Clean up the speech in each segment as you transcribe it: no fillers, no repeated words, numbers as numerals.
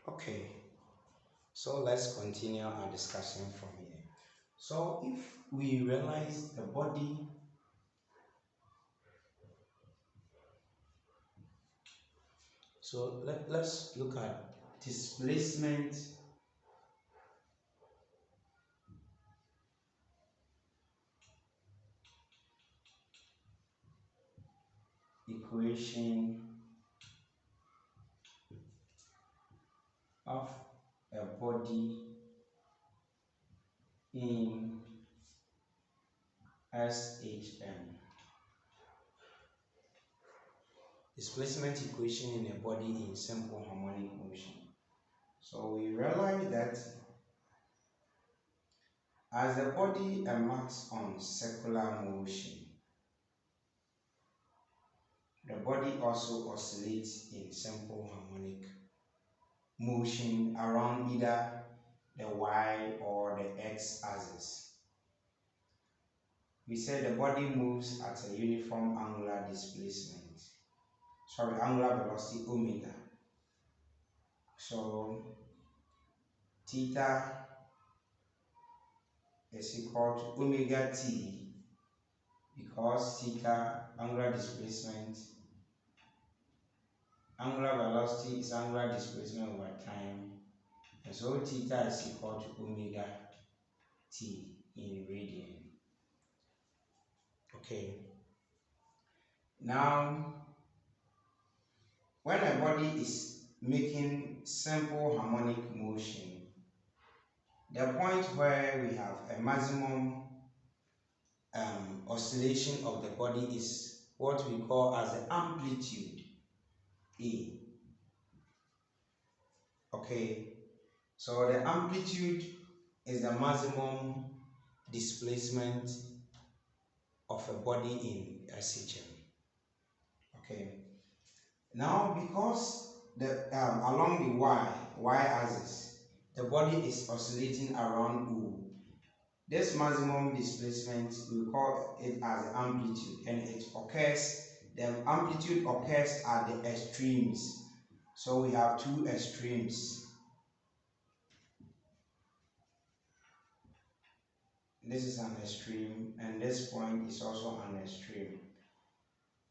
Okay, so let's continue our discussion from here. So if we realize the body, so let's look at displacement equation of a body in SHM. Displacement equation in a body in simple harmonic motion. So we realize that as the body embarks on circular motion, the body also oscillates in simple harmonic motion around either the y or the x axis. We said the body moves at a uniform angular angular velocity omega. So theta is equal to omega t, because theta, angular displacement, angular velocity is angular displacement over time, and so theta is equal to omega t in radian. Okay, now when a body is making simple harmonic motion, the point where we have a maximum oscillation of the body is what we call as the amplitude A. Okay, so the amplitude is the maximum displacement of a body in SHM. Okay, now because the along the y axis, the body is oscillating around O. This maximum displacement, we call it as amplitude, and the amplitude occurs at the extremes. So we have two extremes. This is an extreme, and this point is also an extreme.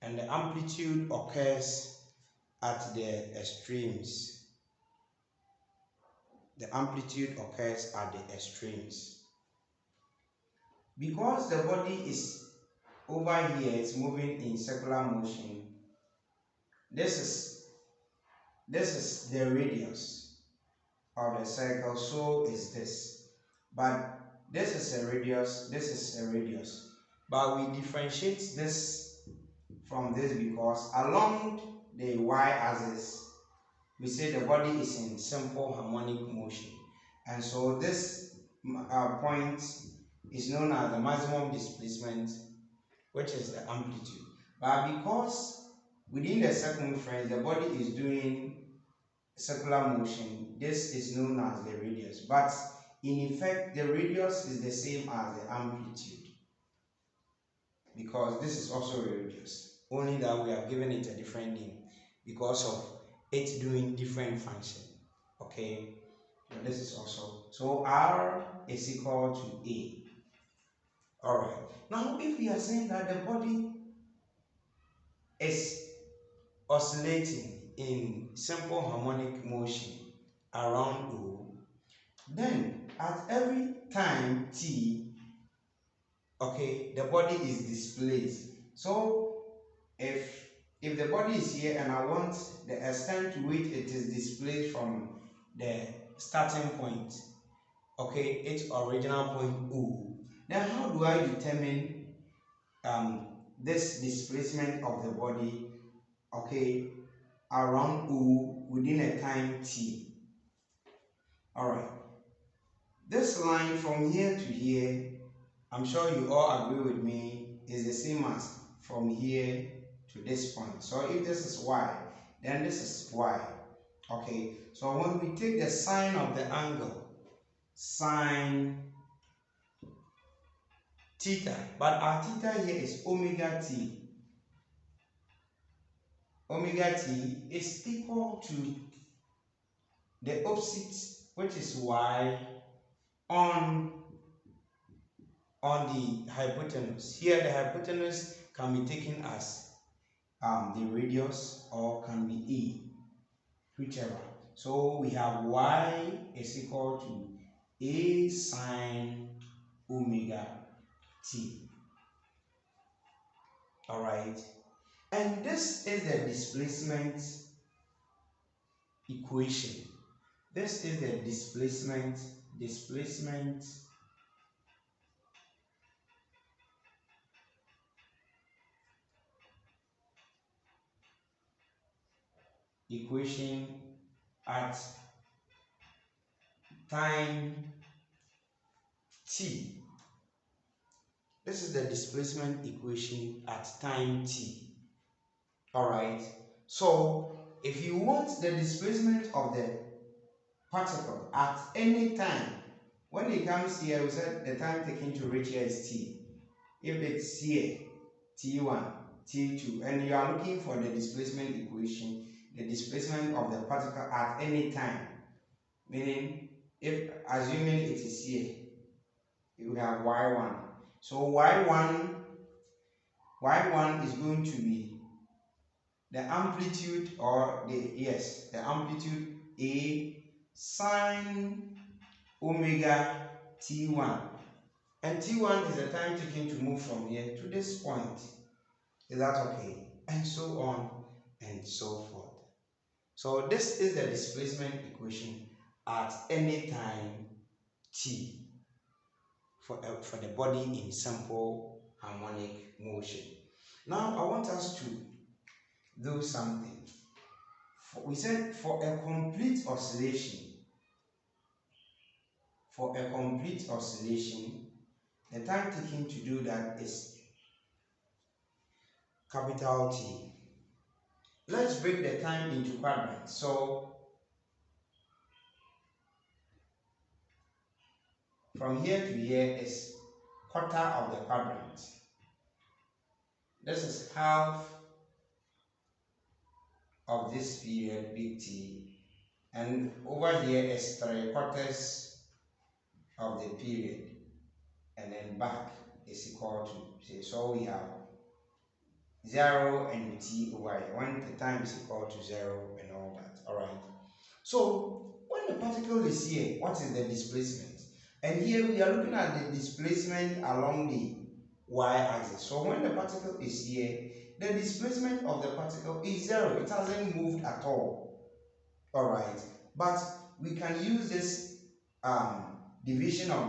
And the amplitude occurs at the extremes. The amplitude occurs at the extremes. Because the body is over here, it's moving in circular motion. This is the radius of the circle, so is this. But this is a radius, this is a radius. But we differentiate this from this because along the y-axis, we say the body is in simple harmonic motion. And so this point is known as the maximum displacement, which is the amplitude. But because within the circumference the body is doing circular motion, this is known as the radius. But in effect, the radius is the same as the amplitude, because this is also a radius, only that we have given it a different name because of it doing different function. Okay, so this is also, so R is equal to A. All right, now if we are saying that the body is oscillating in simple harmonic motion around O, then at every time t, okay, the body is displaced. So if the body is here and I want the extent to which it is displaced from the starting point, okay, its original point O, then how do I determine this displacement of the body, okay, around O within a time t? All right, this line from here to here, I'm sure you all agree with me, is the same as from here to this point. So if this is y, then this is y. Okay, so when we take the sine of the angle, sine theta, but our theta here is omega t. Omega t is equal to the opposite, which is y, on the hypotenuse. Here the hypotenuse can be taken as the radius or can be a, whichever. So we have y is equal to a sine omega t. Alright, and this is the displacement equation. This is the displacement equation at time t. This is the displacement equation at time t. Alright, so if you want the displacement of the particle at any time, when it comes here, we said the time taken to reach here is t. If it's here, t1, t2, and you are looking for the displacement equation, the displacement of the particle at any time, meaning if assuming it is here, you have y1. So y1 is going to be the amplitude, or the amplitude a sine omega t1, and t1 is the time taken to move from here to this point. Is that okay? And so on and so forth. So this is the displacement equation at any time t for the body in simple harmonic motion. Now I want us to do something. We said for a complete oscillation, the time taken to do that is capital T. Let's break the time into quadrants. So from here to here is quarter of the quadrant. This is half of this period, big T, and over here is 3/4 of the period, and then back is equal to, say, so we have 0 and t over here when the time is equal to 0 and all that. Alright, so when the particle is here, what is the displacement? And here we are looking at the displacement along the y-axis. So when the particle is here, the displacement of the particle is 0. It hasn't moved at all. Alright, but we can use this division of